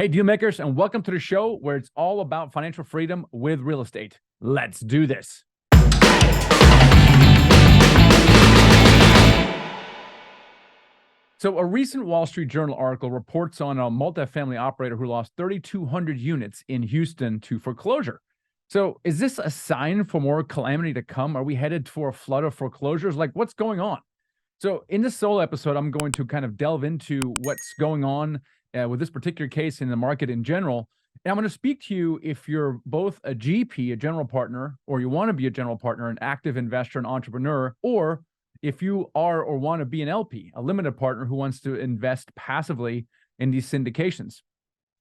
Hey, deal makers, and welcome to the show where it's all about financial freedom with real estate. Let's do this. So a recent Wall Street Journal article reports on a multifamily operator who lost 3,200 units in Houston to foreclosure. So is this a sign for more calamity to come? Are we headed for a flood of foreclosures? Like, what's going on? So in this solo episode, I'm going to kind of delve into what's going on with this particular case in the market in general. And I'm going to speak to you if you're both a GP, a general partner, or you want to be a general partner, an active investor, an entrepreneur, or if you are or want to be an LP, a limited partner who wants to invest passively in these syndications.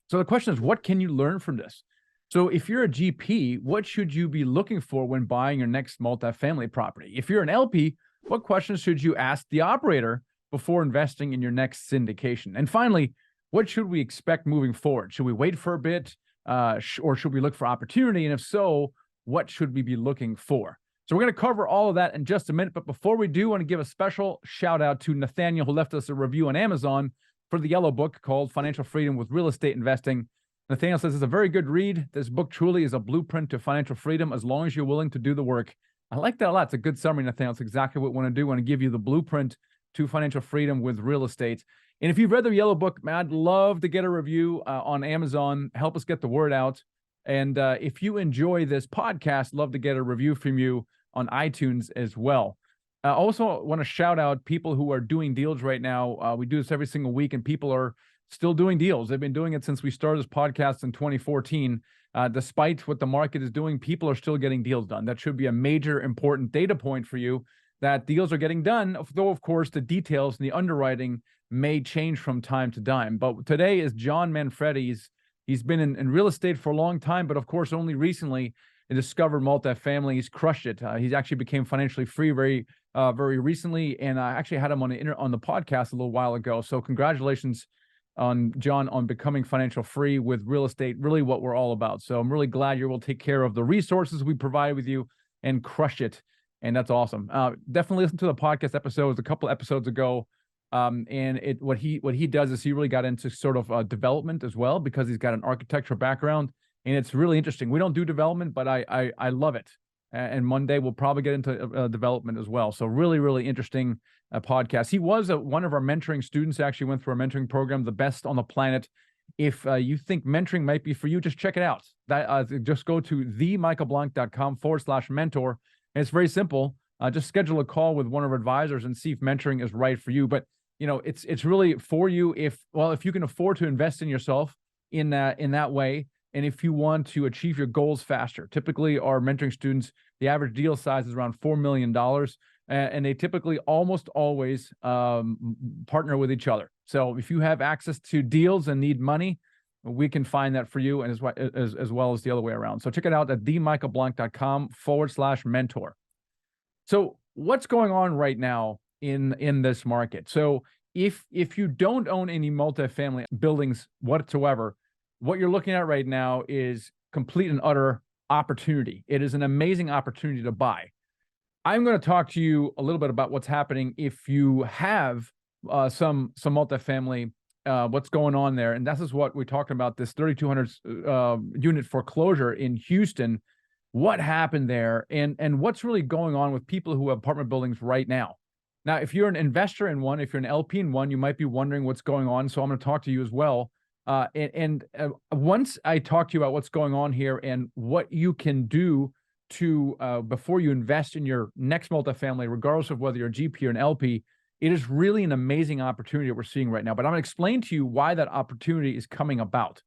So the question is, what can you learn from this? So if you're a GP, what should you be looking for when buying your next multifamily property? If you're an LP, what questions should you ask the operator before investing in your next syndication? And finally, what should we expect moving forward? Should we wait for a bit or should we look for opportunity? And if so, what should we be looking for? So we're going to cover all of that in just a minute. But before we do, I want to give a special shout out to Nathaniel, who left us a review on Amazon for the yellow book called Financial Freedom with Real Estate Investing. Nathaniel says it's a very good read. This book truly is a blueprint to financial freedom as long as you're willing to do the work. I like that a lot. It's a good summary, Nathaniel. It's exactly what we want to do. We want to give you the blueprint to financial freedom with real estate. And if you've read the yellow book, man, I'd love to get a review on Amazon. Help us get the word out. And if you enjoy this podcast, love to get a review from you on iTunes as well. I also want to shout out people who are doing deals right now. We do this every single week, and people are still doing deals. They've been doing it since we started this podcast in 2014. Despite what the market is doing, people are still getting deals done. That should be a major important data point for you, that deals are getting done, though, of course, the details and the underwriting may change from time to time. But today is John Manfredi. He's been in real estate for a long time, but of course, only recently discovered multifamily. He's crushed it. He's actually became financially free very recently, and I actually had him on the podcast a little while ago. So congratulations on John on becoming financial free with real estate, really what we're all about. So I'm really glad you're able to take care of the resources we provide with you and crush it. And that's awesome. Definitely listen to the podcast episodes a couple episodes ago. And what he does is he really got into sort of development as well, because he's got an architectural background, and it's really interesting. We don't do development, but I love it. And Monday we'll probably get into development as well. So really, really interesting podcast. He was one of our mentoring students. Actually went through our mentoring program, the best on the planet. If you think mentoring might be for you, just check it out. Just go to themichaelblank.com/mentor. And it's very simple. Just schedule a call with one of our advisors and see if mentoring is right for you. But it's really for you if you can afford to invest in yourself in that way, and if you want to achieve your goals faster. Typically, our mentoring students, the average deal size is around $4 million, and they typically almost always partner with each other. So if you have access to deals and need money, we can find that for you, and as well as the other way around. So check it out at themichaelblank.com/mentor. So what's going on right now in this market? So if you don't own any multifamily buildings whatsoever, what you're looking at right now is complete and utter opportunity. It is an amazing opportunity to buy. I'm going to talk to you a little bit about what's happening if you have some multifamily, what's going on there. And this is what we're talking about, this 3,200 unit foreclosure in Houston. What happened there, and what's really going on with people who have apartment buildings right now. Now, if you're an investor in one, if you're an LP in one, you might be wondering what's going on. So I'm going to talk to you as well. Once I talk to you about what's going on here and what you can do to before you invest in your next multifamily, regardless of whether you're a GP or an LP, it is really an amazing opportunity that we're seeing right now. But I'm going to explain to you why that opportunity is coming about.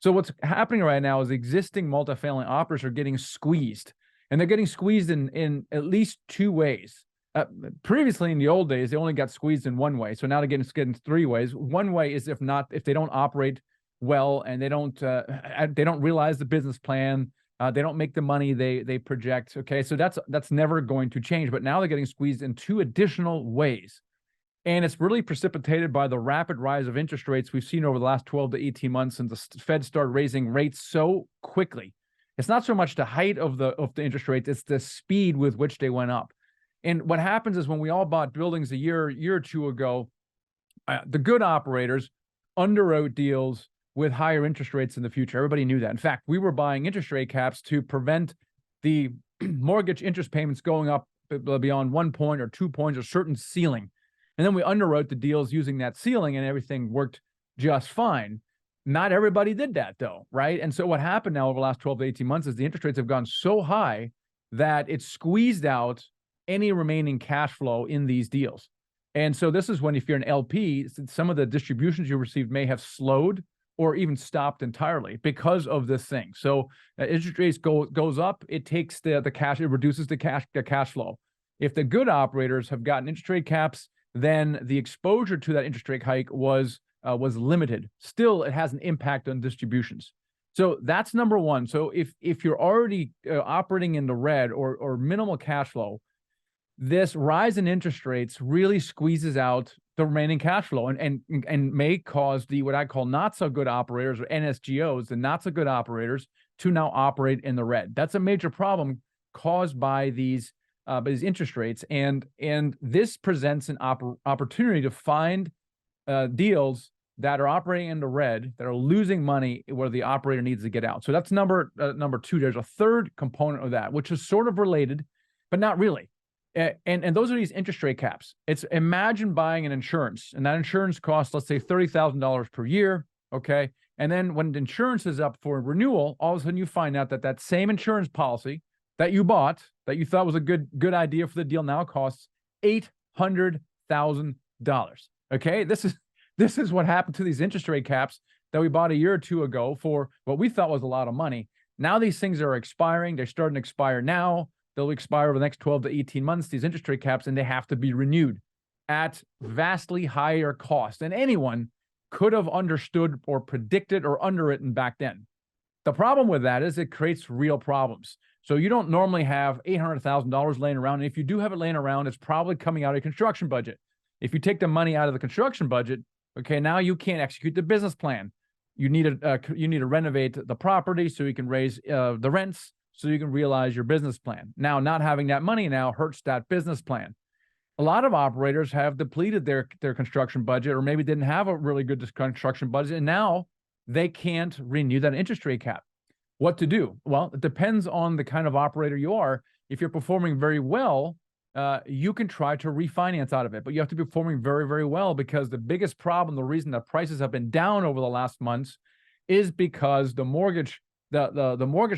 So what's happening right now is existing multifamily operators are getting squeezed, and they're getting squeezed in at least two ways. Previously, in the old days, they only got squeezed in one way. So now they're getting squeezed in three ways. One way is if they don't operate well, and they don't realize the business plan, they don't make the money they project. Okay, so that's never going to change. But now they're getting squeezed in two additional ways. And it's really precipitated by the rapid rise of interest rates we've seen over the last 12 to 18 months since the Fed started raising rates so quickly. It's not so much the height of the interest rates, it's the speed with which they went up. And what happens is when we all bought buildings a year or two ago, the good operators underwrote deals with higher interest rates in the future. Everybody knew that. In fact, we were buying interest rate caps to prevent the mortgage interest payments going up beyond 1 point or 2 points, a certain ceiling. And then we underwrote the deals using that ceiling, and everything worked just fine. Not everybody did that, though, right? And so what happened now over the last 12 to 18 months is the interest rates have gone so high that it squeezed out any remaining cash flow in these deals. And so this is when, if you're an LP, some of the distributions you received may have slowed or even stopped entirely because of this thing. So interest rates goes up, it takes the cash, it reduces the cash flow. If the good operators have gotten interest rate caps, then the exposure to that interest rate hike was limited. Still, it has an impact on distributions. So that's number one. So if you're already operating in the red or minimal cash flow, this rise in interest rates really squeezes out the remaining cash flow and may cause the what I call not so good operators, or NSGOs, the not so good operators, to now operate in the red. That's a major problem caused by these interest rates, and this presents an opportunity to find deals that are operating in the red, that are losing money, where the operator needs to get out. So that's number two. There's a third component of that, which is sort of related, but not really. And those are these interest rate caps. It's, imagine buying an insurance, and that insurance costs, let's say, $30,000 per year. Okay. And then when the insurance is up for renewal, all of a sudden you find out that same insurance policy that you bought, that you thought was a good idea for the deal, now costs $800,000. Okay. This is what happened to these interest rate caps that we bought a year or two ago for what we thought was a lot of money. Now these things are expiring. They're starting to expire now. They'll expire over the next 12 to 18 months, these interest rate caps, and they have to be renewed at vastly higher cost than anyone could have understood or predicted or underwritten back then. The problem with that is it creates real problems. So you don't normally have $800,000 laying around. And if you do have it laying around, it's probably coming out of your construction budget. If you take the money out of the construction budget, okay, now you can't execute the business plan. You need to renovate the property so you can raise the rents, so you can realize your business plan. Now, not having that money now hurts that business plan. A lot of operators have depleted their construction budget, or maybe didn't have a really good construction budget, and now they can't renew that interest rate cap. What to do? Well, it depends on the kind of operator you are. If you're performing very well, you can try to refinance out of it, but you have to be performing very, very well, because the biggest problem, the reason that prices have been down over the last months, is because the mortgage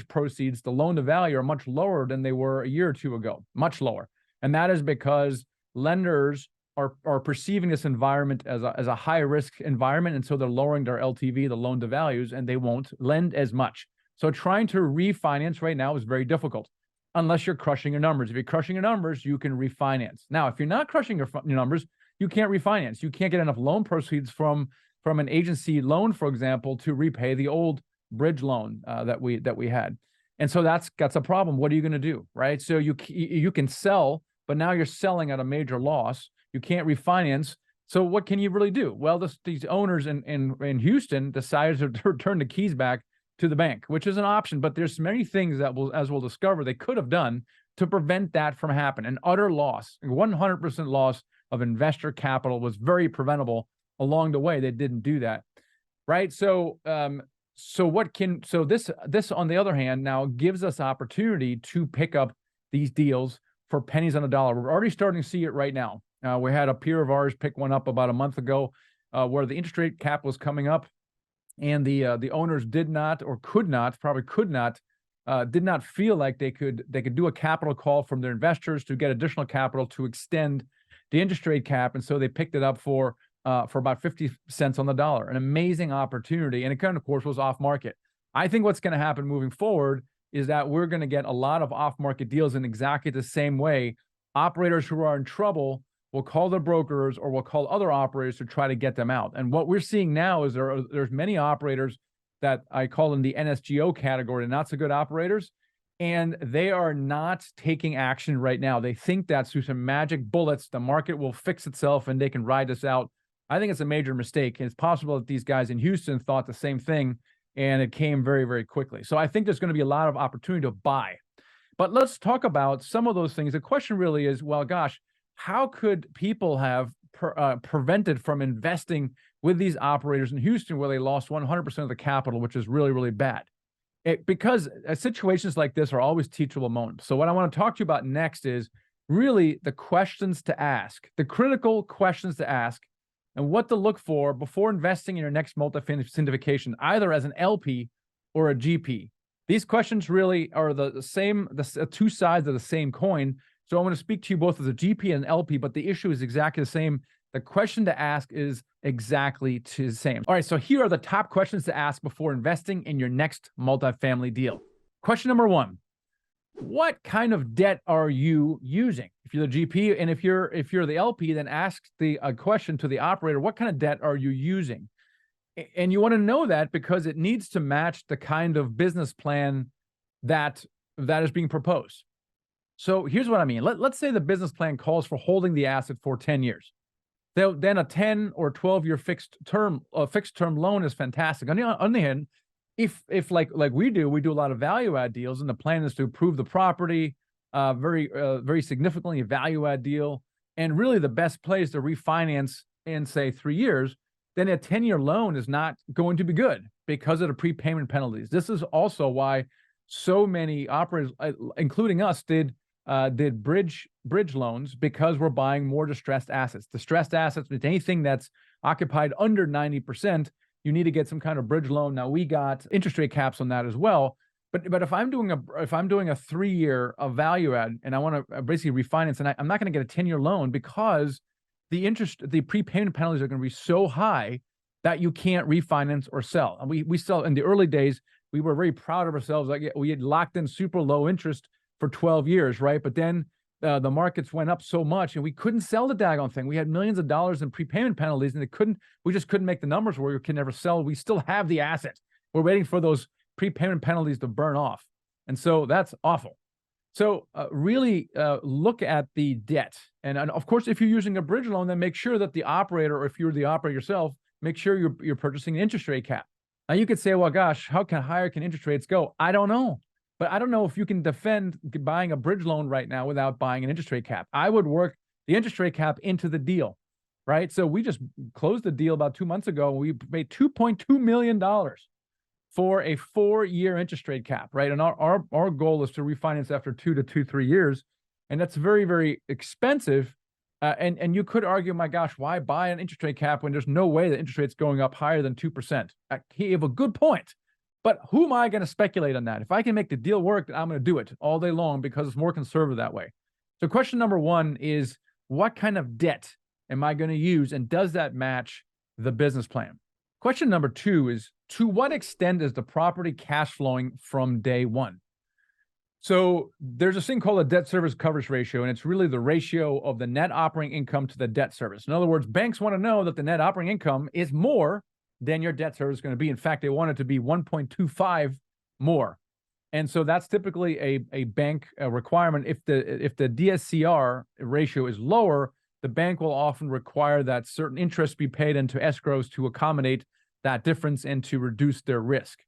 proceeds, the loan to value, are much lower than they were a year or two ago, much lower. And that is because lenders are perceiving this environment as a high risk environment. And so they're lowering their LTV, the loan to values, and they won't lend as much. So trying to refinance right now is very difficult, unless you're crushing your numbers. If you're crushing your numbers, you can refinance. Now, if you're not crushing your numbers, you can't refinance. You can't get enough loan proceeds from an agency loan, for example, to repay the old bridge loan that we had. And so that's a problem. What are you going to do, right? So you can sell, but now you're selling at a major loss. You can't refinance. So what can you really do? Well, these owners in Houston decided to return the keys back to the bank, which is an option, but there's many things that as we'll discover, they could have done to prevent that from happening. An utter loss, 100% loss of investor capital was very preventable. Along the way, they didn't do that, right? So this on the other hand now gives us opportunity to pick up these deals for pennies on the dollar. We're already starting to see it right now. We had a peer of ours pick one up about a month ago, where the interest rate cap was coming up, and the owners did not feel like they could do a capital call from their investors to get additional capital to extend the interest rate cap, and so they picked it up for about 50 cents on the dollar. An amazing opportunity, and it kind of course was off market. I think what's going to happen moving forward is that we're going to get a lot of off market deals in exactly the same way. Operators who are in trouble will call the brokers or will call other operators to try to get them out. And what we're seeing now is there's many operators that I call in the NSGO category, not so good operators, and they are not taking action right now. They think that through some magic bullets, the market will fix itself and they can ride this out. I think it's a major mistake. It's possible that these guys in Houston thought the same thing, and it came very, very quickly. So I think there's going to be a lot of opportunity to buy. But let's talk about some of those things. The question really is, well, gosh, how could people have prevented from investing with these operators in Houston where they lost 100% of the capital, which is really, really bad. Because situations like this are always teachable moments. So what I want to talk to you about next is really the questions to ask, the critical questions to ask, and what to look for before investing in your next multifamily syndication, either as an LP or a GP. These questions really are the same, the two sides of the same coin. So I want to speak to you both as a GP and an LP, but the issue is exactly the same. The question to ask is exactly the same. All right, so here are the top questions to ask before investing in your next multifamily deal. Question number one: what kind of debt are you using? If you're the GP, and if you're the LP, then ask the question to the operator: what kind of debt are you using? And you want to know that because it needs to match the kind of business plan that is being proposed. So here's what I mean. Let's say the business plan calls for holding the asset for 10 years. Then a 10 or 12-year fixed term loan is fantastic. On the other hand, if like we do a lot of value add deals, and the plan is to improve the property very significantly, a value add deal, and really the best place to refinance in, say, 3 years, then a 10-year loan is not going to be good because of the prepayment penalties. This is also why so many operators, including us, did bridge loans, because we're buying more distressed assets. Distressed assets means anything that's occupied under 90%, you need to get some kind of bridge loan. Now, we got interest rate caps on that as well. But if I'm doing a 3-year of value add and I want to basically refinance, and I'm not going to get a 10-year loan because the prepayment penalties are going to be so high that you can't refinance or sell. And we still, in the early days, we were very proud of ourselves. Like, we had locked in super low interest for 12 years, right? But then the markets went up so much and we couldn't sell the daggone thing. We had millions of dollars in prepayment penalties, and we just couldn't make the numbers where we could never sell. We still have the asset. We're waiting for those prepayment penalties to burn off. And so that's awful. So really look at the debt. And of course, if you're using a bridge loan, then make sure that the operator, or if you're the operator yourself, make sure you're purchasing an interest rate cap. Now you could say, well, gosh, how higher can interest rates go? I don't know. But I don't know if you can defend buying a bridge loan right now without buying an interest rate cap. I would work the interest rate cap into the deal, right? So we just closed the deal about 2 months ago. We paid $2.2 million for a 4-year interest rate cap, right? And our goal is to refinance after 3 years. And that's very, very expensive. And you could argue, my gosh, why buy an interest rate cap when there's no way the interest rate's going up higher than 2%? You have a good point. But who am I going to speculate on that? If I can make the deal work, then I'm going to do it all day long because it's more conservative that way. So question number one is, what kind of debt am I going to use, and does that match the business plan? Question number two is, to what extent is the property cash flowing from day one? So there's a thing called a debt service coverage ratio, and it's really the ratio of the net operating income to the debt service. In other words, banks want to know that the net operating income is more than your debt service is going to be. In fact, they want it to be 1.25 more. And so that's typically a bank requirement. If the DSCR ratio is lower, the bank will often require that certain interest be paid into escrows to accommodate that difference and to reduce their risk.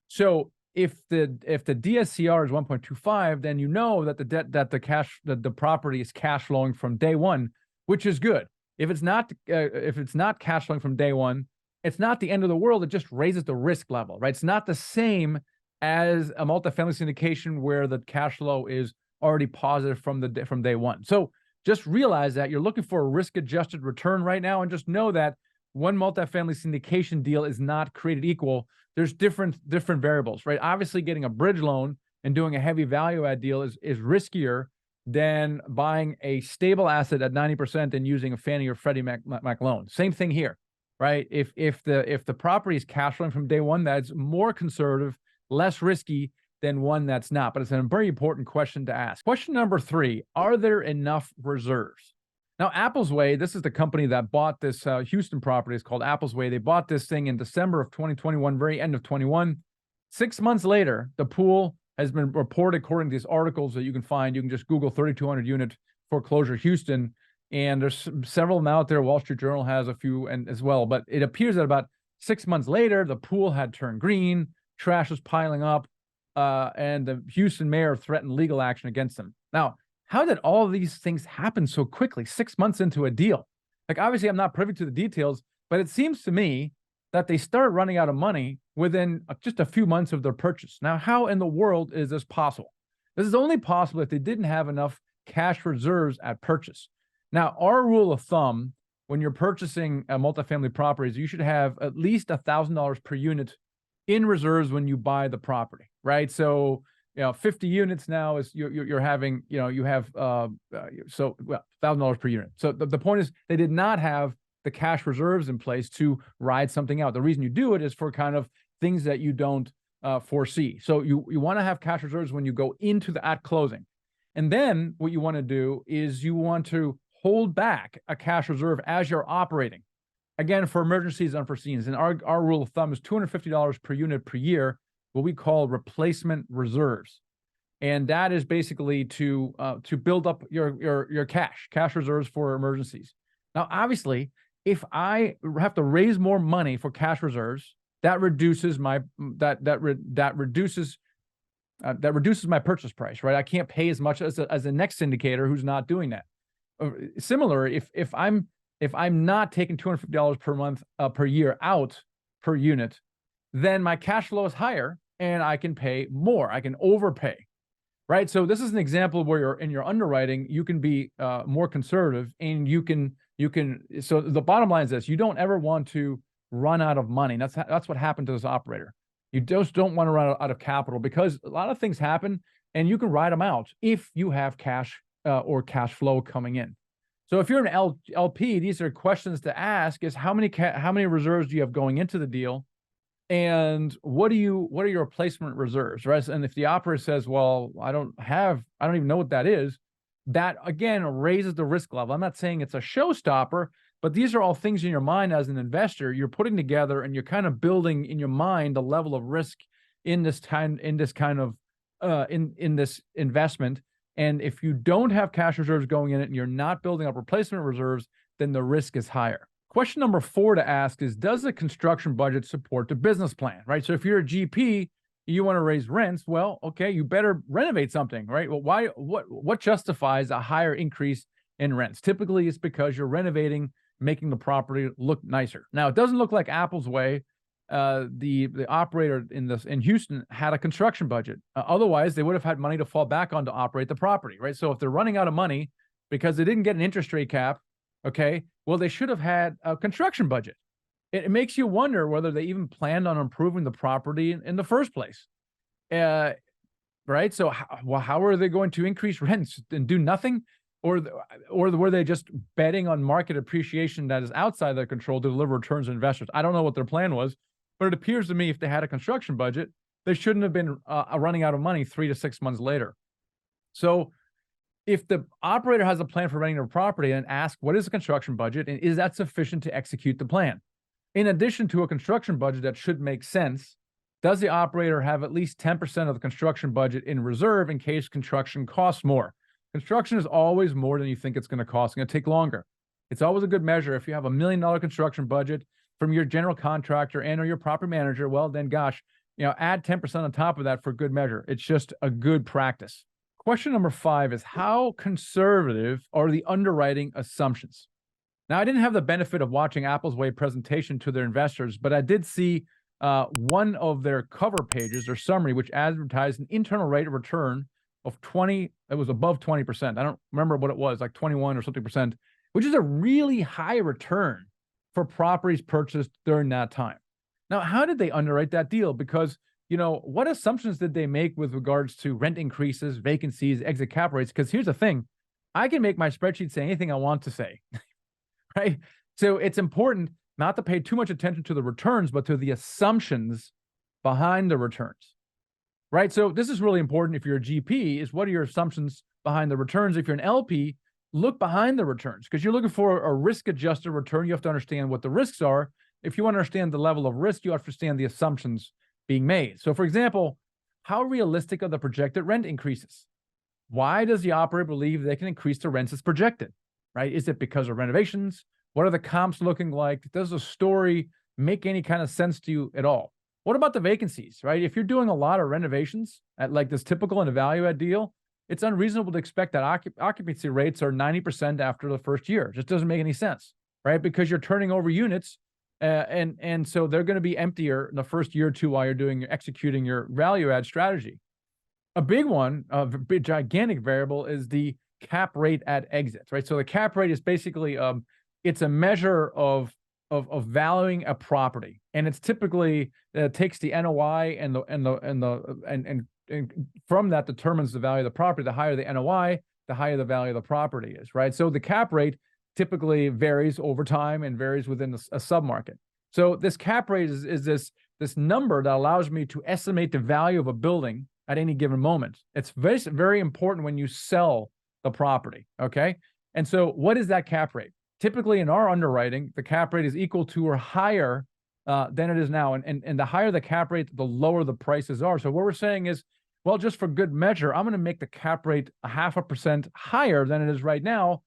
So if the DSCR is 1.25, then you know that the property is cash flowing from day one, which is good. If it's not cash flowing from day one, it's not the end of the world. It just raises the risk level, right? It's not the same as a multifamily syndication where the cash flow is already positive from day one. So just realize that you're looking for a risk-adjusted return right now, and just know that one multifamily syndication deal is not created equal. There's different variables, right? Obviously, getting a bridge loan and doing a heavy value add deal is riskier than buying a stable asset at 90% and using a Fannie or Freddie Mac loan. Same thing here, right? If the property is cash flowing from day one, that's more conservative, less risky than one that's not. But it's a very important question to ask. Question number three: are there enough reserves? Now, Apple's Way, this is the company that bought this Houston property. It's called Apple's Way. They bought this thing in December of 2021, very end of 21. 6 months later, the pool has been reported, according to these articles that you can find. You can just Google 3,200 unit foreclosure Houston, and there's several of them out there. Wall Street Journal has a few as well. But it appears that about 6 months later, the pool had turned green, trash was piling up, and the Houston mayor threatened legal action against them. Now, how did all of these things happen so quickly, 6 months into a deal? Like, obviously, I'm not privy to the details, But it seems to me that they start running out of money within just a few months of their purchase. Now, how in the world is this possible? This is only possible if they didn't have enough cash reserves at purchase. Now, our rule of thumb, when you're purchasing multifamily properties, you should have at least $1,000 per unit in reserves when you buy the property, right? So, 50 units now is you're having, you have $1,000 per unit. So the point is they did not have the cash reserves in place to ride something out. The reason you do it is for kind of things that you don't foresee. So you want to have cash reserves when you go into at closing. And then what you want to do is you want to hold back a cash reserve as you're operating. Again, for emergencies, unforeseens. And our rule of thumb is $250 per unit per year, what we call replacement reserves. And that is basically to build up your cash reserves for emergencies. Now, obviously, if I have to raise more money for cash reserves, that reduces my reduces my purchase price, right? I can't pay as much as the next syndicator who's not doing that. Similar, if I'm not taking $250 per month per year out per unit, then my cash flow is higher and I can pay more. I can overpay, right? So this is an example where you're in your underwriting, you can be more conservative, and you can. So the bottom line is this: you don't ever want to run out of money. That's what happened to this operator. You just don't want to run out of capital, because a lot of things happen, and you can ride them out if you have cash or cash flow coming in. So if you're an LP, these are questions to ask: is how many reserves do you have going into the deal, and what are your replacement reserves, right? And if the operator says, "Well, I don't even know what that is," that again raises the risk level. I'm not saying it's a showstopper, but these are all things in your mind as an investor you're putting together, and you're kind of building in your mind the level of risk in this investment. And if you don't have cash reserves going in it and you're not building up replacement reserves, then the risk is higher. Question number 4 to ask is, does the construction budget support the business plan, right? So if you're a GP, you want to raise rents, well, okay, you better renovate something, right? Well, what justifies a higher increase in rents? Typically, it's because you're renovating, making the property look nicer. Now, it doesn't look like Apple's way. The operator in Houston had a construction budget. Otherwise, they would have had money to fall back on to operate the property, right? So if they're running out of money because they didn't get an interest rate cap, okay, well, they should have had a construction budget. It makes you wonder whether they even planned on improving the property in the first place. Right? So how are they going to increase rents and do nothing? Or were they just betting on market appreciation that is outside their control to deliver returns to investors? I don't know what their plan was, but it appears to me if they had a construction budget, they shouldn't have been running out of money 3 to 6 months later. So if the operator has a plan for renting their property, and ask, what is the construction budget, and is that sufficient to execute the plan? In addition to a construction budget that should make sense, does the operator have at least 10% of the construction budget in reserve in case construction costs more? Construction is always more than you think it's going to cost. It's going to take longer. It's always a good measure. If you have $1 million construction budget from your general contractor and or your property manager, well, then gosh, add 10% on top of that for good measure. It's just a good practice. Question number 5 is, how conservative are the underwriting assumptions? Now, I didn't have the benefit of watching Apple's Way presentation to their investors, but I did see one of their cover pages, their summary, which advertised an internal rate of return of 20. It was above 20%. I don't remember what it was, like 21 or something percent, which is a really high return for properties purchased during that time. Now, how did they underwrite that deal? Because, what assumptions did they make with regards to rent increases, vacancies, exit cap rates? Because here's the thing, I can make my spreadsheet say anything I want to say. Right? So it's important not to pay too much attention to the returns, but to the assumptions behind the returns, right? So this is really important. If you're a GP, is what are your assumptions behind the returns? If you're an LP, look behind the returns, because you're looking for a risk-adjusted return. You have to understand what the risks are. If you want to understand the level of risk, you have to understand the assumptions being made. So for example, how realistic are the projected rent increases? Why does the operator believe they can increase the rents as projected? Right? Is it because of renovations? What are the comps looking like? Does the story make any kind of sense to you at all? What about the vacancies, right? If you're doing a lot of renovations at like this typical in a value add deal, it's unreasonable to expect that occupancy rates are 90% after the first year. It just doesn't make any sense, right? Because you're turning over units And so they're going to be emptier in the first year or two while you're executing your value add strategy. A big one, a big gigantic variable, is the cap rate at exit, right? So the cap rate is basically it's a measure of valuing a property, and it's typically takes the NOI and from that determines the value of the property. The higher the NOI, the higher the value of the property is, right? So the cap rate typically varies over time and varies within a submarket. So this cap rate is this number that allows me to estimate the value of a building at any given moment. It's very, very important when you sell the property, okay? And so what is that cap rate? Typically in our underwriting, the cap rate is equal to or higher than it is now. And the higher the cap rate, the lower the prices are. So what we're saying is, well, just for good measure, I'm going to make the cap rate 0.5% higher than it is right now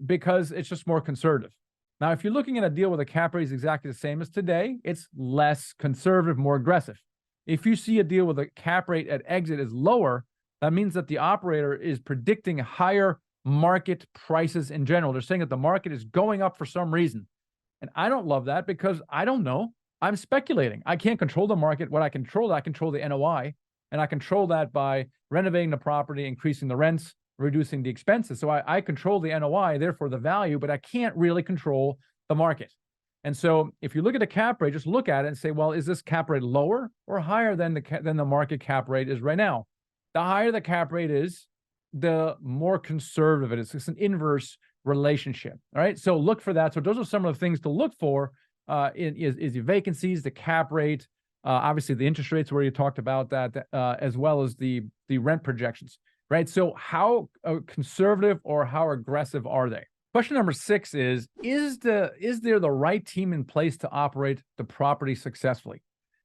because it's just more conservative. Now, if you're looking at a deal where the cap rate is exactly the same as today, it's less conservative, more aggressive. If you see a deal with a cap rate at exit is lower, that means that the operator is predicting higher market prices in general. They're saying that the market is going up for some reason. And I don't love that because I don't know. I'm speculating. I can't control the market. What I control the NOI, and I control that by renovating the property, increasing the rents, reducing the expenses. So I control the NOI, therefore the value, but I can't really control the market. And so if you look at the cap rate, just look at it and say, well, is this cap rate lower or higher than the market cap rate is right now? The higher the cap rate is, the more conservative it is. It's an inverse relationship. All right. So look for that. So those are some of the things to look for is the vacancies, the cap rate, obviously the interest rates where you talked about that, as well as the rent projections. Right. So how conservative or how aggressive are they? Question number 6 is there the right team in place to operate the property successfully?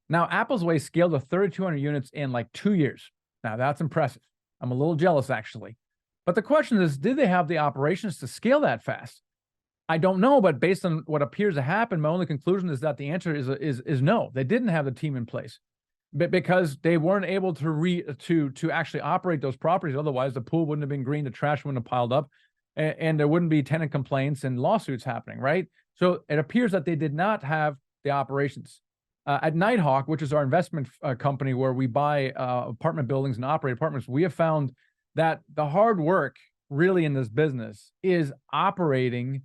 Now, Apple's Way scaled to 3,200 units in like 2 years. Now, that's impressive. I'm a little jealous, actually. But the question is, did they have the operations to scale that fast? I don't know, but based on what appears to happen, my only conclusion is that the answer is no. They didn't have the team in place because they weren't able to actually operate those properties. Otherwise, the pool wouldn't have been green, the trash wouldn't have piled up, and there wouldn't be tenant complaints and lawsuits happening, right? So it appears that they did not have the operations. At Nighthawk, which is our investment company where we buy apartment buildings and operate apartments, we have found that the hard work really in this business is operating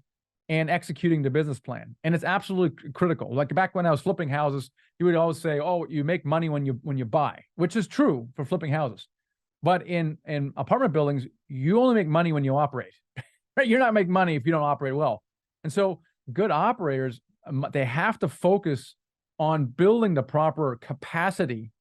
and executing the business plan. And it's absolutely critical. Like back when I was flipping houses, you would always say, oh, you make money when you buy, which is true for flipping houses. But in apartment buildings, you only make money when you operate. Right? You're not making money if you don't operate well. And so good operators, they have to focus on building the proper capacity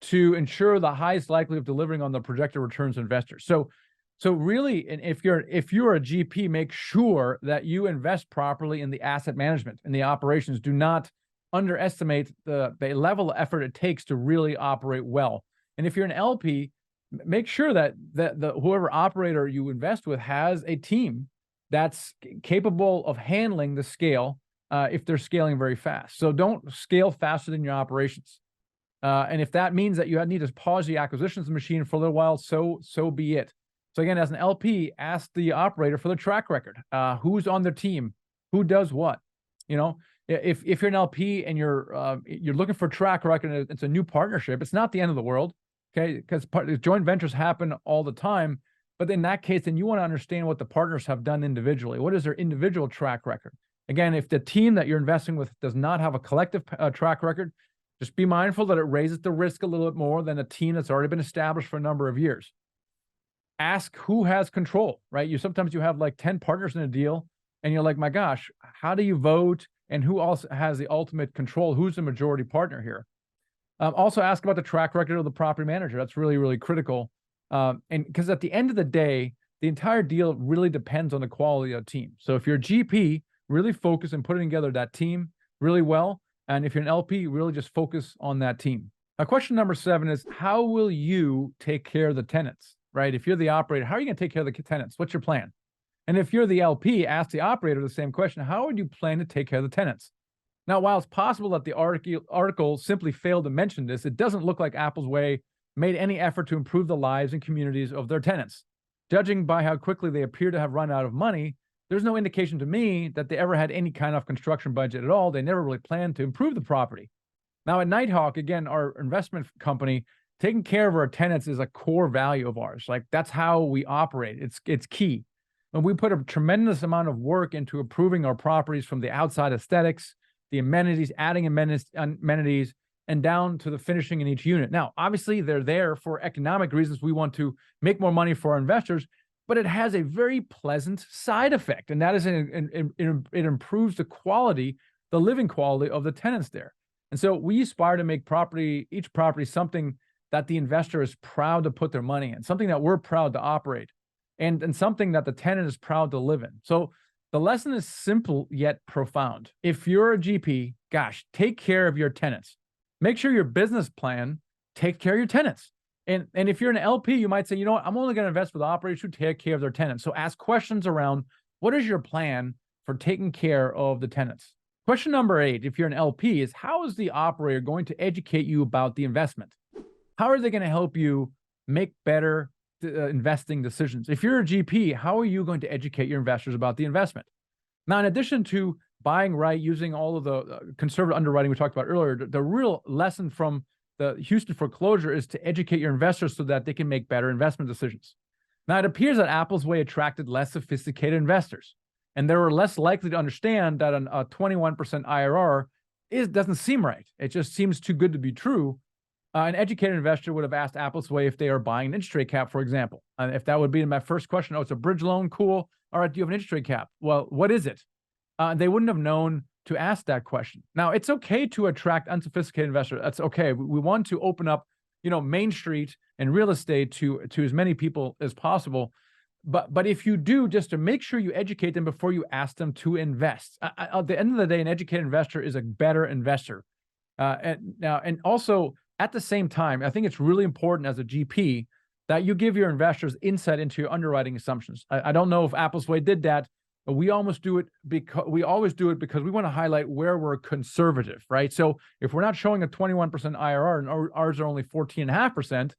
to ensure the highest likelihood of delivering on the projected returns to investors. So really, and if you're a GP, make sure that you invest properly in the asset management and the operations. Do not underestimate the level of effort it takes to really operate well. And if you're an LP, make sure that the whoever operator you invest with has a team that's capable of handling the scale if they're scaling very fast. So don't scale faster than your operations. And if that means that you need to pause the acquisitions machine for a little while, so be it. So again, as an LP, ask the operator for the track record. Who's on their team? Who does what? You know, if you're an LP and you're looking for a track record, and it's a new partnership, it's not the end of the world, okay? Because joint ventures happen all the time. But in that case, then you want to understand what the partners have done individually. What is their individual track record? Again, if the team that you're investing with does not have a collective track record, just be mindful that it raises the risk a little bit more than a team that's already been established for a number of years. Ask who has control, right? Sometimes you have like 10 partners in a deal and you're like, my gosh, how do you vote? And who also has the ultimate control? Who's the majority partner here? Also ask about the track record of the property manager. That's really, really critical. And because at the end of the day, the entire deal really depends on the quality of the team. So if you're a GP, really focus on putting together that team really well. And if you're an LP, really just focus on that team. Now, question number 7 is, how will you take care of the tenants, right? If you're the operator, how are you going to take care of the tenants? What's your plan? And if you're the LP, ask the operator the same question. How would you plan to take care of the tenants? Now, while it's possible that the article simply failed to mention this, it doesn't look like Apple's Way made any effort to improve the lives and communities of their tenants. Judging by how quickly they appear to have run out of money, there's no indication to me that they ever had any kind of construction budget at all. They never really planned to improve the property. Now at Nighthawk, again, our investment company, taking care of our tenants is a core value of ours. Like, that's how we operate. It's key. And we put a tremendous amount of work into improving our properties, from the outside aesthetics, the amenities, adding amenities, and down to the finishing in each unit. Now, obviously, they're there for economic reasons. We want to make more money for our investors, but it has a very pleasant side effect, and that is it improves the quality, the living quality of the tenants there. And so we aspire to make each property something that the investor is proud to put their money in, something that we're proud to operate, and something that the tenant is proud to live in. So the lesson is simple yet profound. If you're a GP, gosh, take care of your tenants. Make sure your business plan takes care of your tenants. And if you're an LP, you might say, you know what, I'm only going to invest with operators who take care of their tenants. So ask questions around, what is your plan for taking care of the tenants? Question number 8, if you're an LP, is how is the operator going to educate you about the investment? How are they going to help you make better investing decisions? If you're a GP, how are you going to educate your investors about the investment? Now, in addition to buying right, using all of the conservative underwriting we talked about earlier, the real lesson from the Houston foreclosure is to educate your investors so that they can make better investment decisions. Now, it appears that Apple's Way attracted less sophisticated investors, and they were less likely to understand that a 21% IRR doesn't seem right. It just seems too good to be true. An educated investor would have asked Apple's Way if they are buying an interest rate cap, for example. And if that would be my first question, oh, it's a bridge loan, cool. All right, do you have an interest rate cap? Well, what is it? They wouldn't have known to ask that question. Now, it's okay to attract unsophisticated investors. That's okay. We want to open up, Main Street and real estate to as many people as possible. But if you do, just to make sure you educate them before you ask them to invest. At the end of the day, an educated investor is a better investor. And also, at the same time, I think it's really important as a GP that you give your investors insight into your underwriting assumptions. I don't know if Apple's Way did that, but we always do it because we want to highlight where we're conservative, right? So if we're not showing a 21% IRR and ours are only 14.5%,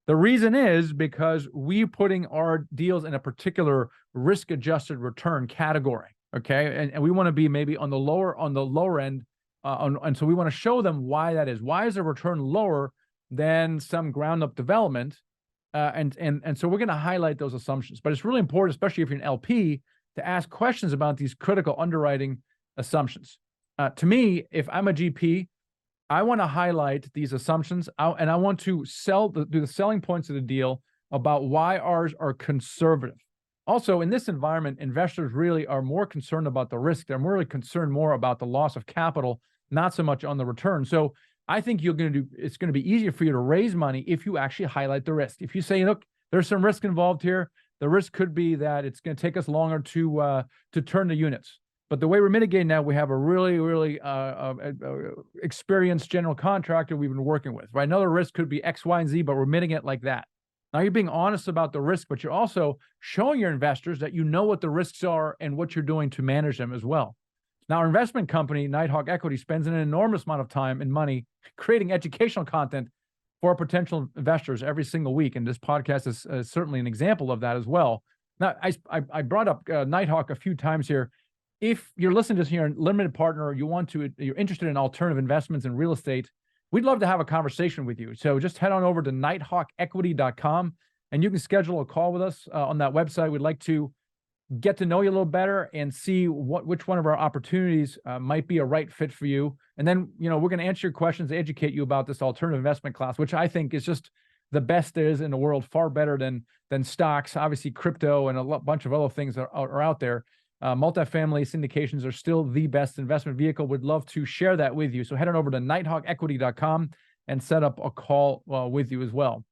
the reason is because we're putting our deals in a particular risk-adjusted return category, okay? And we want to be maybe on the lower end. And so we want to show them why that is. Why is the return lower than some ground-up development? And so we're going to highlight those assumptions. But it's really important, especially if you're an LP, to ask questions about these critical underwriting assumptions. To me, if I'm a GP, I want to highlight these assumptions, and I want to do the selling points of the deal about why ours are conservative. Also, in this environment, investors really are more concerned about the risk. They're really concerned more about the loss of capital, not so much on the return. So I think it's going to be easier for you to raise money if you actually highlight the risk. If you say, look, there's some risk involved here. The risk could be that it's going to take us longer to turn the units. But the way we're mitigating that, we have a really, really experienced general contractor we've been working with. Right? Another risk could be X, Y, and Z, but we're mitigating it like that. Now you're being honest about the risk, but you're also showing your investors that you know what the risks are and what you're doing to manage them as well. Now, our investment company, Nighthawk Equity, spends an enormous amount of time and money creating educational content for potential investors every single week. And this podcast is certainly an example of that as well. Now, I brought up Nighthawk a few times here. If you're listening to this here, a limited partner, or you're interested in alternative investments in real estate, we'd love to have a conversation with you. So just head on over to nighthawkequity.com and you can schedule a call with us on that website. We'd like to get to know you a little better and see which one of our opportunities might be a right fit for you. And then, we're going to answer your questions, educate you about this alternative investment class, which I think is just the best there is in the world, far better than stocks. Obviously, crypto and a bunch of other things are out there. Multifamily syndications are still the best investment vehicle. Would love to share that with you. So head on over to nighthawkequity.com and set up a call with you as well.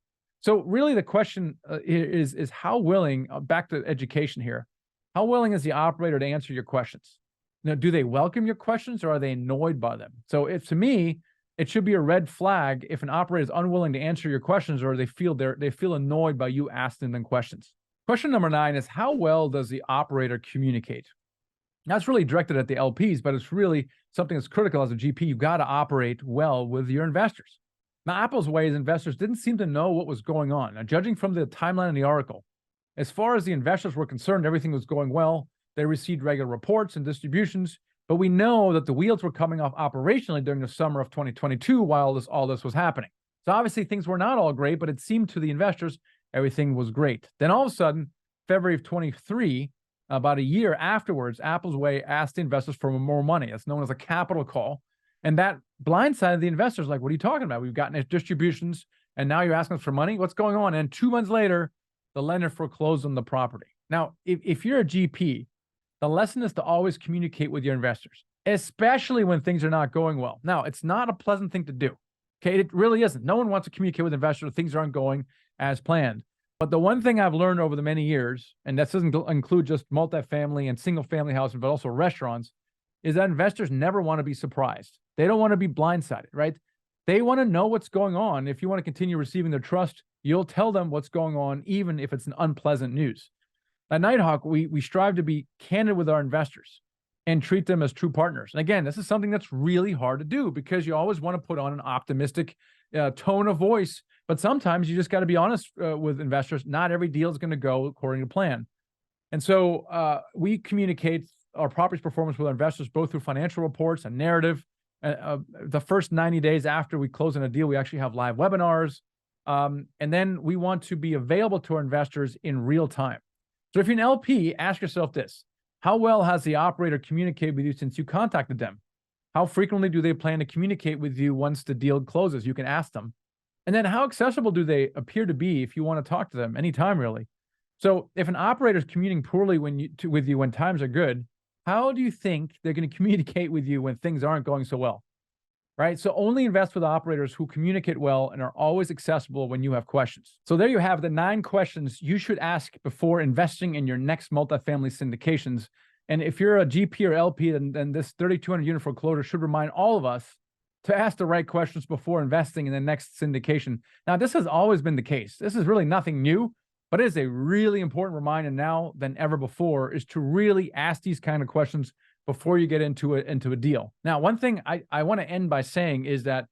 So really the question is how willing, back to education here, how willing is the operator to answer your questions? Now, do they welcome your questions or are they annoyed by them? So to me, it should be a red flag if an operator is unwilling to answer your questions or they feel annoyed by you asking them questions. Question number 9 is how well does the operator communicate? That's really directed at the LPs, but it's really something that's critical as a GP. You've got to operate well with your investors. Now, Apple's Way's investors didn't seem to know what was going on. Now, judging from the timeline in the article, as far as the investors were concerned, everything was going well. They received regular reports and distributions, but we know that the wheels were coming off operationally during the summer of 2022 while all this was happening. So obviously things were not all great, but it seemed to the investors everything was great. Then all of a sudden, February of 23, about a year afterwards, Apple's Way asked the investors for more money. It's known as a capital call. And that blindsided the investors. Like, what are you talking about? We've gotten distributions, and now you're asking us for money? What's going on? And 2 months later, the lender foreclosed on the property. Now, if you're a GP, the lesson is to always communicate with your investors, especially when things are not going well. Now, it's not a pleasant thing to do. Okay, it really isn't. No one wants to communicate with investors if things aren't going as planned. But the one thing I've learned over the many years, and that doesn't include just multifamily and single family housing, but also restaurants, is that investors never want to be surprised. They don't want to be blindsided, right? They want to know what's going on. If you want to continue receiving their trust, you'll tell them what's going on, even if it's an unpleasant news. At Nighthawk, we strive to be candid with our investors and treat them as true partners. And again, this is something that's really hard to do because you always want to put on an optimistic tone of voice, but sometimes you just got to be honest with investors. Not every deal is going to go according to plan. And so we communicate our property's performance with our investors, both through financial reports and narrative. The first 90 days after we close on a deal, we actually have live webinars. And then we want to be available to our investors in real time. So if you're an LP, ask yourself this: how well has the operator communicated with you since you contacted them? How frequently do they plan to communicate with you once the deal closes? You can ask them. And then how accessible do they appear to be if you want to talk to them anytime, really? So if an operator is communicating poorly with you when times are good, how do you think they're going to communicate with you when things aren't going so well? Right? So only invest with operators who communicate well and are always accessible when you have questions. So there you have the 9 questions you should ask before investing in your next multifamily syndications. And if you're a GP or LP, then this 3,200 unit foreclosure should remind all of us to ask the right questions before investing in the next syndication. Now, this has always been the case. This is really nothing new, but it is a really important reminder now than ever before, is to really ask these kind of questions before you get into a deal. Now, one thing I want to end by saying is that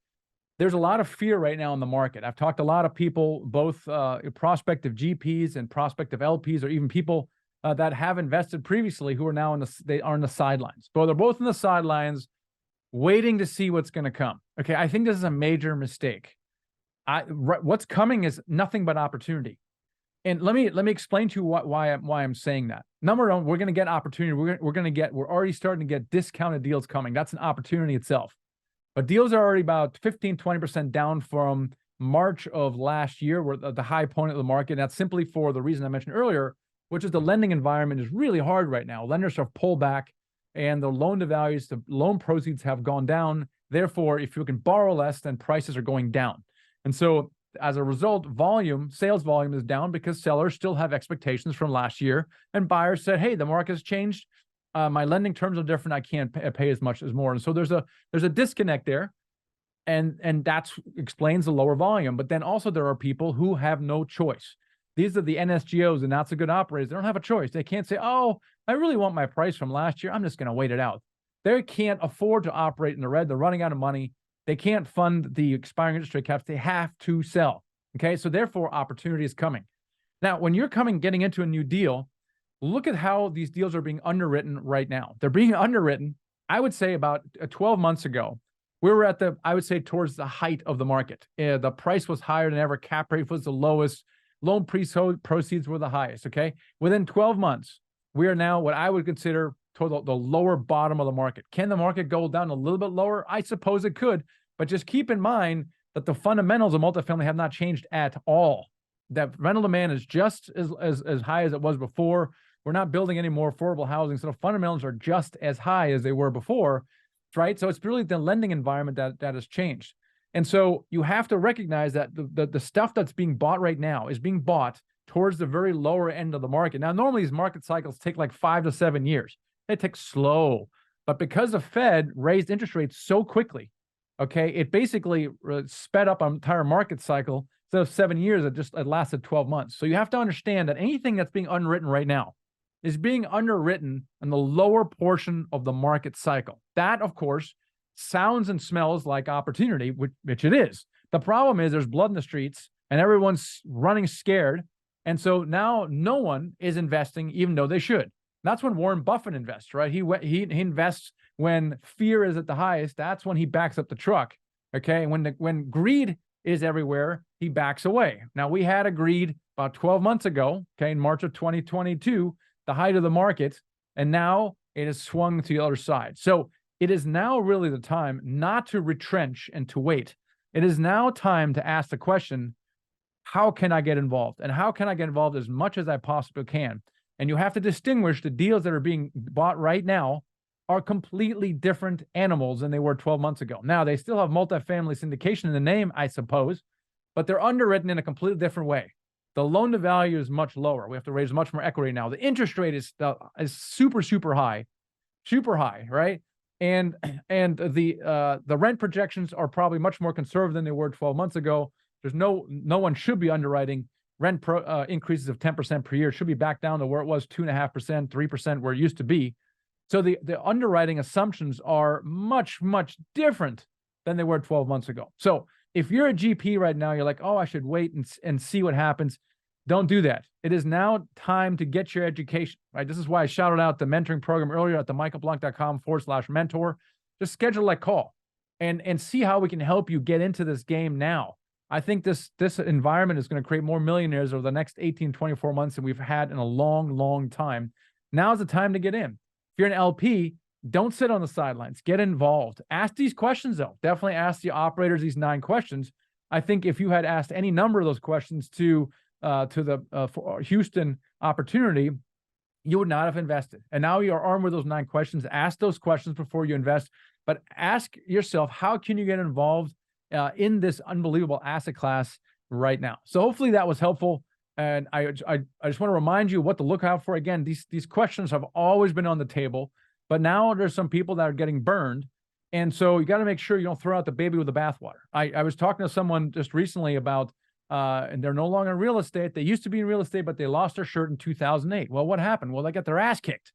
there's a lot of fear right now in the market. I've talked to a lot of people, both prospective GPs and prospective LPs, or even people that have invested previously who are now on the sidelines. But they're both on the sidelines waiting to see what's going to come. Okay, I think this is a major mistake. What's coming is nothing but opportunity. And let me explain to you why I'm saying that. Number one, we're going to get opportunity. We're already starting to get discounted deals coming. That's an opportunity itself. But deals are already about 15-20% down from March of last year, where the high point of the market. And that's simply for the reason I mentioned earlier, which is the lending environment is really hard right now. Lenders have pulled back, and the loan to values, the loan proceeds have gone down. Therefore, if you can borrow less, then prices are going down. And so as a result, sales volume is down because sellers still have expectations from last year, and buyers said, hey, the market has changed. My lending terms are different. I can't pay as much as more. And so there's a disconnect there. And that explains the lower volume. But then also there are people who have no choice. These are the NSGOs, and not so good operators. They don't have a choice. They can't say, oh, I really want my price from last year. I'm just going to wait it out. They can't afford to operate in the red. They're running out of money. They can't fund the expiring interest rate caps. They have to sell. Okay, so therefore opportunity is coming. Now, when you're getting into a new deal, look at how these deals are being underwritten right now. They're being underwritten, I would say, about 12 months ago. We were at I would say, towards the height of the market. The price was higher than ever. Cap rate was the lowest. Loan proceeds were the highest, okay? Within 12 months, we are now what I would consider toward the lower bottom of the market. Can the market go down a little bit lower? I suppose it could, but just keep in mind that the fundamentals of multifamily have not changed at all. That rental demand is just as high as it was before. We're not building any more affordable housing, so the fundamentals are just as high as they were before, right? So it's really the lending environment that has changed. And so you have to recognize that the stuff that's being bought right now is being bought towards the very lower end of the market. Now, normally these market cycles take like 5 to 7 years. They take slow. But because the Fed raised interest rates so quickly, okay, it basically sped up an entire market cycle. Instead of 7 years, it lasted 12 months. So you have to understand that anything that's being underwritten right now is being underwritten in the lower portion of the market cycle. That, of course, sounds and smells like opportunity, which it is. The problem is there's blood in the streets and everyone's running scared. And so now no one is investing, even though they should. That's when Warren Buffett invests, right? He invests when fear is at the highest. That's when he backs up the truck. Okay. And when greed is everywhere, he backs away. Now, we had a greed about 12 months ago, okay, in March of 2022, the height of the market, and now it has swung to the other side. So it is now really the time not to retrench and to wait. It is now time to ask the question, how can I get involved? And how can I get involved as much as I possibly can? And you have to distinguish the deals that are being bought right now are completely different animals than they were 12 months ago. Now, they still have multifamily syndication in the name, I suppose, but they're underwritten in a completely different way. The loan to value is much lower. We have to raise much more equity now. The interest rate is super high, right? And the rent projections are probably much more conservative than they were 12 months ago. There's no one should be underwriting rent increases of 10% per year. It should be back down to where it was 2.5%, 3%, where it used to be. So the underwriting assumptions are much different than they were 12 months ago. So if you're a GP right now, you're like, oh, I should wait and see what happens. Don't do that. It is now time to get your education, right? This is why I shouted out the mentoring program earlier at the michaelblank.com/mentor. Just schedule a call and see how we can help you get into this game now. I think this environment is going to create more millionaires over the next 18, 24 months than we've had in a long time. Now's the time to get in. If you're an LP, don't sit on the sidelines. Get involved. Ask these questions, though. Definitely ask the operators these 9 questions. I think if you had asked any number of those questions to the Houston opportunity, you would not have invested. And now you are armed with those 9 questions. Ask those questions before you invest, but ask yourself, how can you get involved in this unbelievable asset class right now? So hopefully that was helpful. And I just want to remind you what to look out for. Again, these questions have always been on the table, but now there's some people that are getting burned. And so you got to make sure you don't throw out the baby with the bathwater. I was talking to someone just recently about, and they're no longer in real estate. They used to be in real estate, but they lost their shirt in 2008. Well, what happened? Well, they got their ass kicked.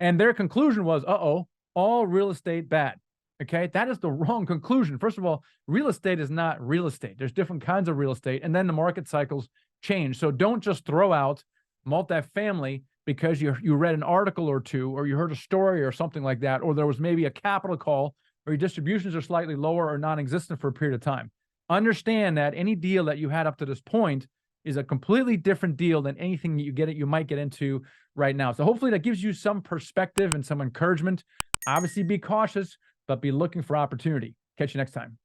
And their conclusion was, all real estate bad. Okay, that is the wrong conclusion. First of all, real estate is not real estate. There's different kinds of real estate, and then the market cycles change. So don't just throw out multifamily because you read an article or two, or you heard a story or something like that, or there was maybe a capital call, or your distributions are slightly lower or non-existent for a period of time. Understand that any deal that you had up to this point is a completely different deal than anything that you might get into right now. So hopefully that gives you some perspective and some encouragement. Obviously, be cautious, but be looking for opportunity. Catch you next time.